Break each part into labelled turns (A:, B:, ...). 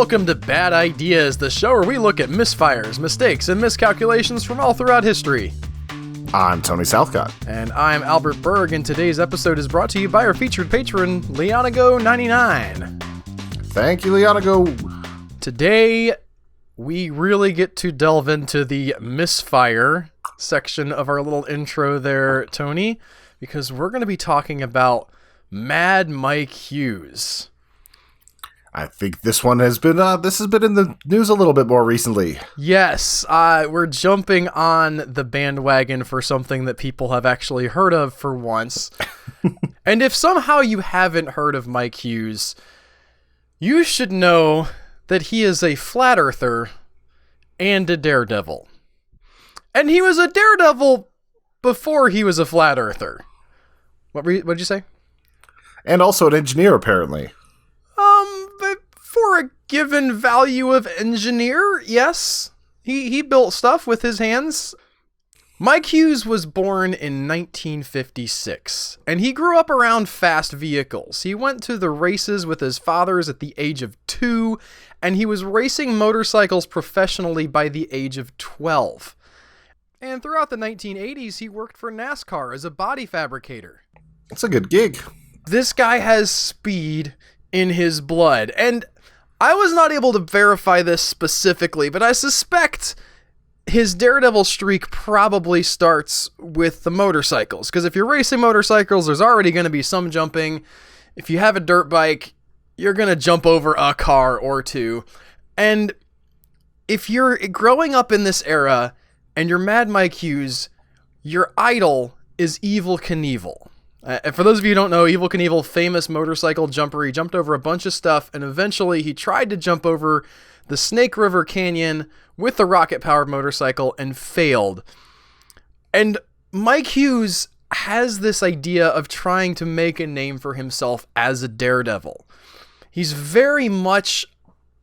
A: welcome to Bad Ideas, the show where we look at misfires, mistakes, and miscalculations from all throughout history.
B: I'm Tony Southcott.
A: And I'm Albert Berg, and today's episode is brought to you by our featured patron, Leonago99.
B: Thank you, Leonago.
A: Today, we really get to delve into the misfire section of our little intro there, Tony, because we're going to be talking about Mad Mike Hughes.
B: I think this one has been, this has been in the news a little bit more recently.
A: Yes, we're jumping on the bandwagon for something that people have actually heard of for once. And if somehow you haven't heard of Mike Hughes, you should know that he is a flat earther and a daredevil. And he was a daredevil before he was a flat earther. What'd you say?
B: And also an engineer, apparently.
A: For a given value of engineer, yes. He built stuff with his hands. Mike Hughes was born in 1956, and he grew up around fast vehicles. He went to the races with his fathers at the age of 2, and he was racing motorcycles professionally by the age of 12. And throughout the 1980s, he worked for NASCAR as a body fabricator.
B: It's a good gig.
A: This guy has speed in his blood, and I was not able to verify this specifically, but I suspect his daredevil streak probably starts with the motorcycles, because if you're racing motorcycles, there's already going to be some jumping. If you have a dirt bike, you're going to jump over a car or two. And if you're growing up in this era and you're Mad Mike Hughes, your idol is Evel Knievel. And for those of you who don't know, Evel Knievel, famous motorcycle jumper. He jumped over a bunch of stuff, and eventually he tried to jump over the Snake River Canyon with the rocket-powered motorcycle and failed. And Mike Hughes has this idea of trying to make a name for himself as a daredevil. He's very much,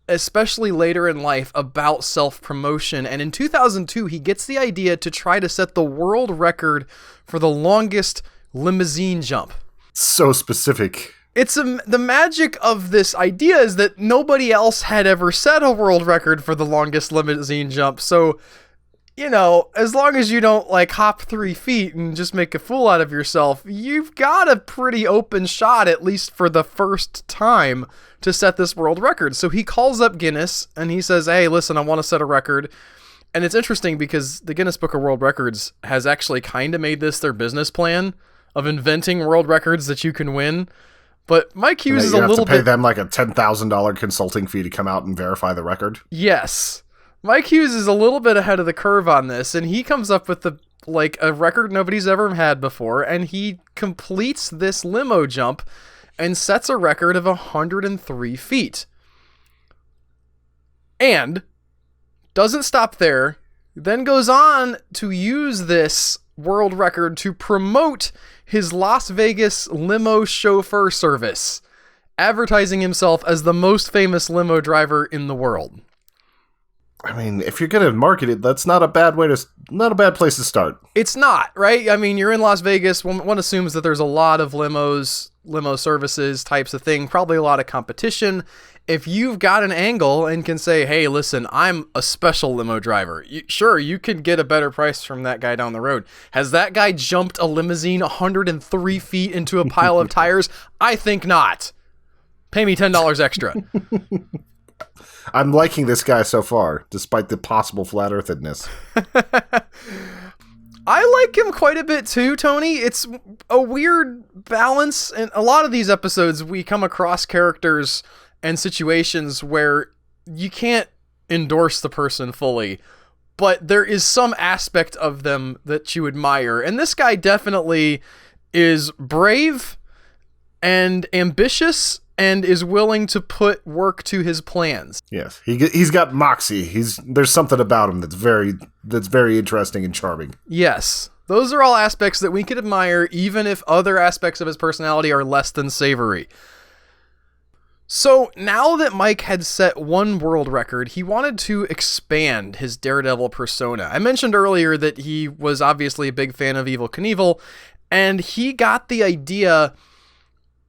A: especially later in life, about self-promotion. And in 2002, he gets the idea to try to set the world record for the longest limousine jump.
B: So specific.
A: It's the magic of this idea is that nobody else had ever set a world record for the longest limousine jump. So, you know, as long as you don't like hop 3 feet and just make a fool out of yourself, you've got a pretty open shot, at least for the first time, to set this world record. So he calls up Guinness and he says, hey, listen, I want to set a record. And it's interesting because the Guinness Book of World Records has actually kind of made this their business plan of inventing world records that you can win. But Mike Hughes is a little bit... You have
B: to pay them like a $10,000 consulting fee to come out and verify the record?
A: Yes. Mike Hughes is a little bit ahead of the curve on this, and he comes up with a record nobody's ever had before, and he completes this limo jump and sets a record of 103 feet. And doesn't stop there, then goes on to use this world record to promote his Las Vegas limo chauffeur service, advertising himself as the most famous limo driver in the world.
B: I mean, if you're going to market it, that's not a bad place to start.
A: It's not, right? I mean, you're in Las Vegas. One assumes that there's a lot of limo services types of thing, probably a lot of competition. If you've got an angle and can say, hey, listen, I'm a special limo driver. Sure, you could get a better price from that guy down the road. Has that guy jumped a limousine 103 feet into a pile of tires? I think not. Pay me $10 extra.
B: I'm liking this guy so far, despite the possible flat earthedness.
A: I like him quite a bit too, Tony. It's a weird balance. In a lot of these episodes, we come across characters and situations where you can't endorse the person fully, but there is some aspect of them that you admire. And this guy definitely is brave and ambitious and is willing to put work to his plans.
B: Yes, he's got moxie. There's something about him that's very interesting and charming.
A: Yes, those are all aspects that we could admire, even if other aspects of his personality are less than savory. So now that Mike had set one world record, he wanted to expand his daredevil persona. I mentioned earlier that he was obviously a big fan of Evel Knievel, and he got the idea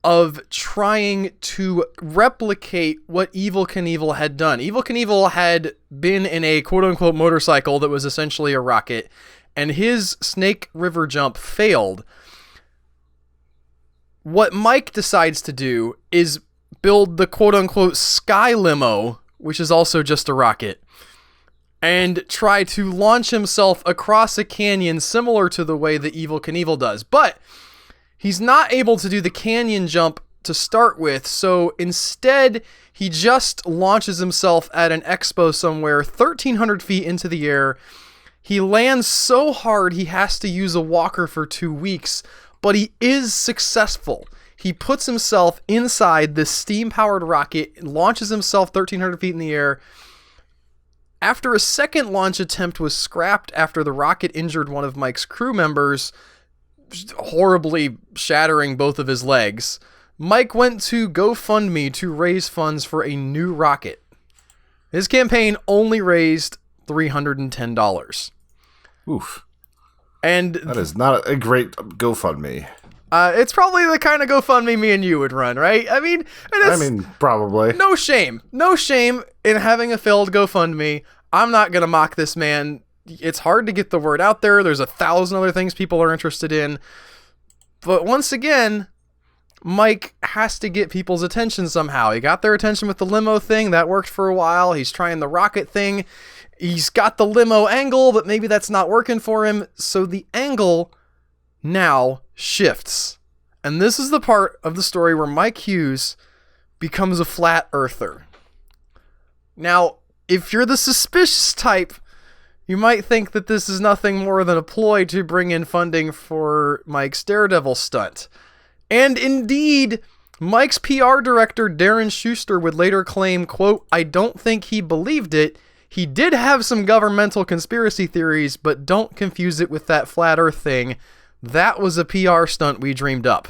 A: of trying to replicate what Evel Knievel had done. Evel Knievel had been in a quote-unquote motorcycle that was essentially a rocket, and his Snake River jump failed. What Mike decides to do is build the quote-unquote Sky Limo, which is also just a rocket, and try to launch himself across a canyon similar to the way that Evel Knievel does. But he's not able to do the canyon jump to start with, so instead he just launches himself at an expo somewhere 1,300 feet into the air. He lands so hard he has to use a walker for 2 weeks, but he is successful. He puts himself inside this steam-powered rocket, launches himself 1,300 feet in the air. After a second launch attempt was scrapped after the rocket injured one of Mike's crew members, horribly shattering both of his legs, Mike went to GoFundMe to raise funds for a new rocket. His campaign only raised $310.
B: Oof.
A: And
B: that is not a great GoFundMe.
A: It's probably the kind of GoFundMe me and you would run, right? I mean,
B: probably.
A: No shame in having a failed GoFundMe. I'm not going to mock this man. It's hard to get the word out there. There's 1,000 other things people are interested in. But once again, Mike has to get people's attention somehow. He got their attention with the limo thing. That worked for a while. He's trying the rocket thing. He's got the limo angle, but maybe that's not working for him. So the angle now shifts. And this is the part of the story where Mike Hughes becomes a flat earther. Now, if you're the suspicious type, you might think that this is nothing more than a ploy to bring in funding for Mike's Daredevil stunt. And indeed, Mike's PR director, Darren Schuster, would later claim, quote, "I don't think he believed it. He did have some governmental conspiracy theories, but don't confuse it with that flat earth thing. That was a PR stunt we dreamed up."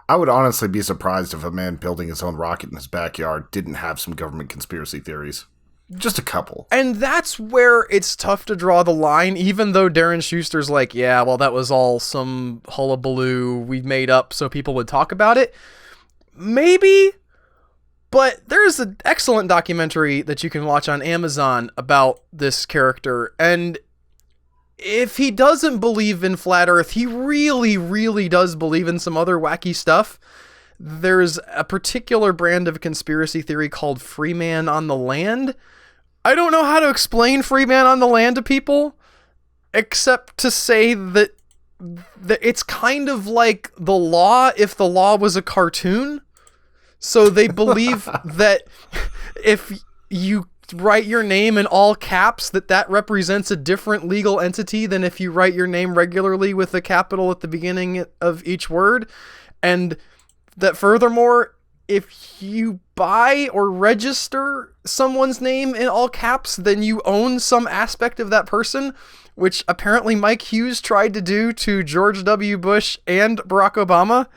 B: I would honestly be surprised if a man building his own rocket in his backyard didn't have some government conspiracy theories. Just a couple.
A: And that's where it's tough to draw the line, even though Darren Schuster's like, yeah, well, that was all some hullabaloo we made up so people would talk about it. Maybe, but there's an excellent documentary that you can watch on Amazon about this character, and if he doesn't believe in Flat Earth, he really, really does believe in some other wacky stuff. There's a particular brand of conspiracy theory called Free Man on the Land. I don't know how to explain Free Man on the Land to people, except to say that it's kind of like The Law if The Law was a cartoon. So they believe that if you write your name in all caps, that represents a different legal entity than if you write your name regularly with a capital at the beginning of each word. And that furthermore, if you buy or register someone's name in all caps, then you own some aspect of that person, which apparently Mike Hughes tried to do to George W. Bush and Barack Obama.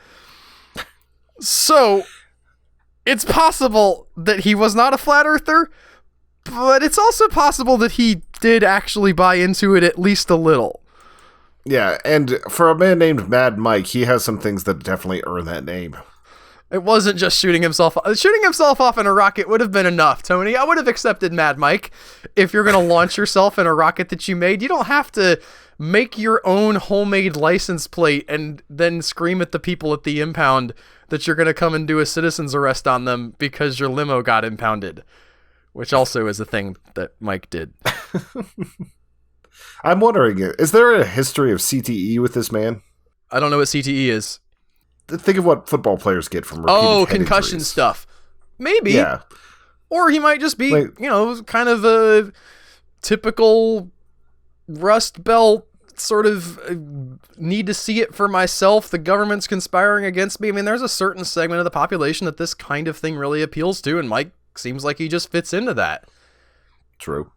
A: So it's possible that he was not a flat earther, but it's also possible that he did actually buy into it at least a little.
B: Yeah, and for a man named Mad Mike, he has some things that definitely earn that name.
A: It wasn't just shooting himself off. Shooting himself off in a rocket would have been enough, Tony. I would have accepted Mad Mike. If you're going to launch yourself in a rocket that you made, you don't have to make your own homemade license plate and then scream at the people at the impound that you're going to come and do a citizen's arrest on them because your limo got impounded. Which also is a thing that Mike did.
B: I'm wondering, is there a history of CTE with this man?
A: I don't know what CTE is.
B: Think of what football players get from repeated head
A: concussion
B: injuries.
A: stuff. Maybe.
B: Yeah.
A: Or he might just be, kind of a typical Rust Belt sort of need to see it for myself. The government's conspiring against me. I mean, there's a certain segment of the population that this kind of thing really appeals to, and Mike seems like he just fits into that.
B: True.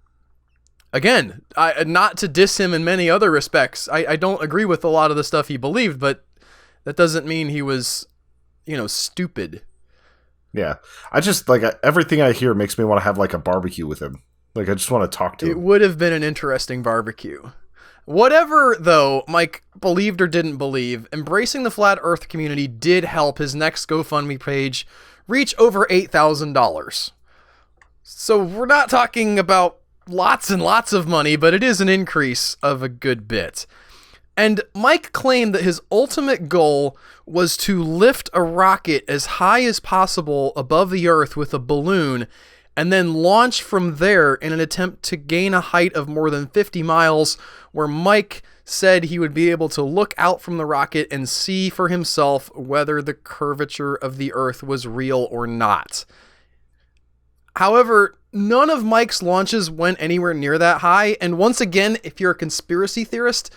A: Again, not to diss him in many other respects. I don't agree with a lot of the stuff he believed, but that doesn't mean he was, stupid.
B: Yeah. I just, everything I hear makes me want to have, a barbecue with him. I just want to talk to him.
A: It would have been an interesting barbecue. Whatever, though, Mike believed or didn't believe, embracing the flat Earth community did help his next GoFundMe page reach over $8,000. So we're not talking about lots and lots of money, but it is an increase of a good bit. And Mike claimed that his ultimate goal was to lift a rocket as high as possible above the Earth with a balloon and then launch from there in an attempt to gain a height of more than 50 miles, where Mike said he would be able to look out from the rocket and see for himself whether the curvature of the Earth was real or not. However, none of Mike's launches went anywhere near that high, and once again, if you're a conspiracy theorist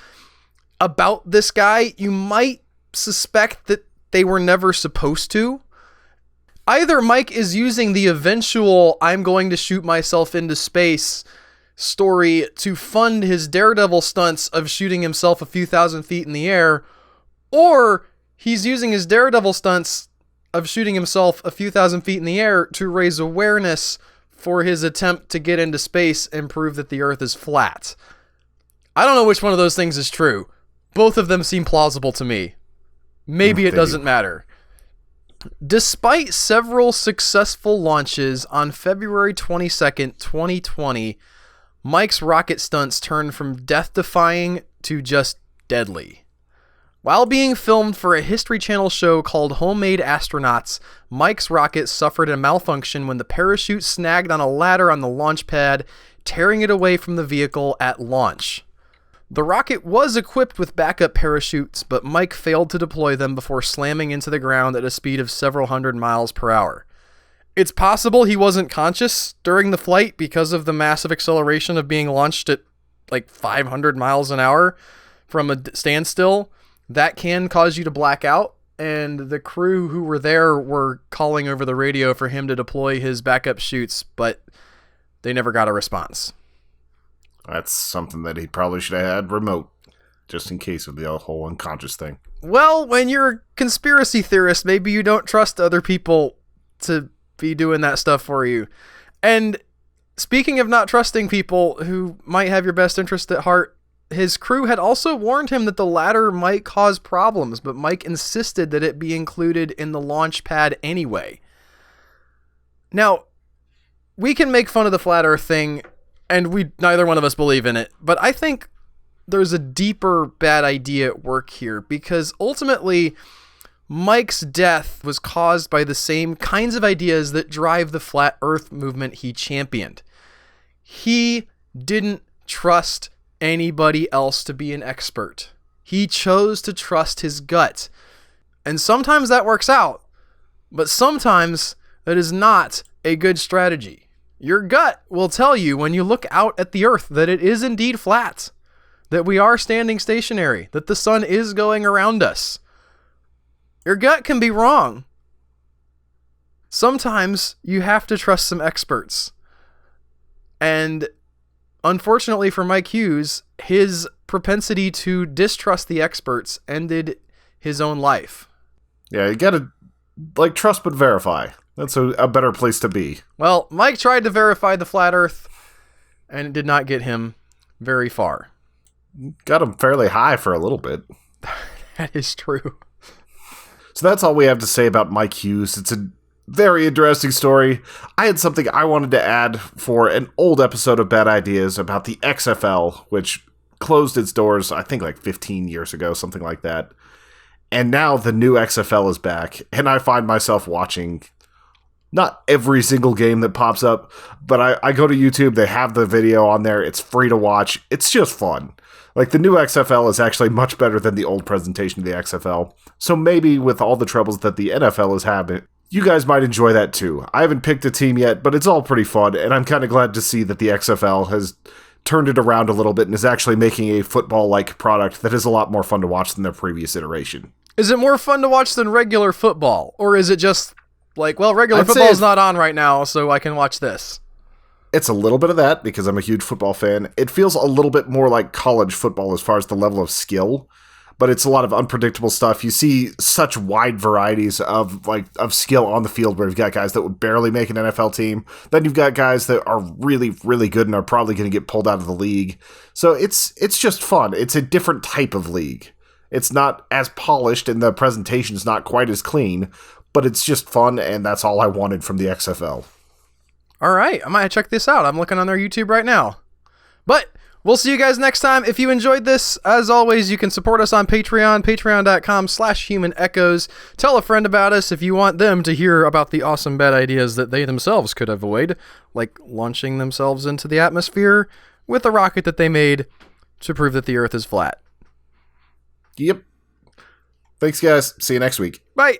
A: about this guy, you might suspect that they were never supposed to. Either Mike is using the eventual "I'm going to shoot myself into space" story to fund his daredevil stunts of shooting himself a few thousand feet in the air, or he's using his daredevil stunts of shooting himself a few thousand feet in the air to raise awareness for his attempt to get into space and prove that the Earth is flat. I don't know which one of those things is true. Both of them seem plausible to me. Maybe it doesn't matter. Despite several successful launches, on February 22nd, 2020, Mike's rocket stunts turned from death-defying to just deadly. While being filmed for a History Channel show called Homemade Astronauts, Mike's rocket suffered a malfunction when the parachute snagged on a ladder on the launch pad, tearing it away from the vehicle at launch. The rocket was equipped with backup parachutes, but Mike failed to deploy them before slamming into the ground at a speed of several hundred miles per hour. It's possible he wasn't conscious during the flight because of the massive acceleration of being launched at like 500 miles an hour from a standstill. That can cause you to black out, and the crew who were there were calling over the radio for him to deploy his backup chutes, but they never got a response.
B: That's something that he probably should have had remote, just in case of the whole unconscious thing.
A: Well, when you're a conspiracy theorist, maybe you don't trust other people to be doing that stuff for you. And speaking of not trusting people who might have your best interest at heart, his crew had also warned him that the ladder might cause problems, but Mike insisted that it be included in the launch pad anyway. Now, we can make fun of the flat Earth thing, and neither one of us believe in it, but I think there's a deeper bad idea at work here, because ultimately, Mike's death was caused by the same kinds of ideas that drive the flat Earth movement he championed. He didn't trust anybody else to be an expert. He chose to trust his gut. And sometimes that works out, but sometimes that is not a good strategy. Your gut will tell you when you look out at the Earth that it is indeed flat, that we are standing stationary, that the sun is going around us. Your gut can be wrong. Sometimes you have to trust some experts. And unfortunately for Mike Hughes, his propensity to distrust the experts ended his own life.
B: Yeah, you gotta, trust but verify. That's a better place to be.
A: Well, Mike tried to verify the flat Earth, and it did not get him very far.
B: Got him fairly high for a little bit.
A: That is true.
B: So that's all we have to say about Mike Hughes. It's a very interesting story. I had something I wanted to add for an old episode of Bad Ideas about the XFL, which closed its doors, I think 15 years ago, something like that. And now the new XFL is back, and I find myself watching not every single game that pops up, but I go to YouTube, they have the video on there, it's free to watch, it's just fun. The new XFL is actually much better than the old presentation of the XFL, so maybe with all the troubles that the NFL is having, you guys might enjoy that too. I haven't picked a team yet, but it's all pretty fun, and I'm kind of glad to see that the XFL has turned it around a little bit and is actually making a football-like product that is a lot more fun to watch than their previous iteration.
A: Is it more fun to watch than regular football? Or is it just regular football is not on right now, so I can watch this?
B: It's a little bit of that, because I'm a huge football fan. It feels a little bit more like college football as far as the level of skill, but it's a lot of unpredictable stuff. You see such wide varieties of skill on the field, where you've got guys that would barely make an NFL team. Then you've got guys that are really, really good and are probably going to get pulled out of the league. So it's just fun. It's a different type of league. It's not as polished and the presentation's not quite as clean, but it's just fun, and that's all I wanted from the XFL.
A: All right, I might check this out. I'm looking on their YouTube right now. But we'll see you guys next time. If you enjoyed this, as always, you can support us on Patreon, patreon.com/humanechoes. Tell a friend about us if you want them to hear about the awesome bad ideas that they themselves could avoid, like launching themselves into the atmosphere with a rocket that they made to prove that the Earth is flat.
B: Yep. Thanks, guys. See you next week.
A: Bye.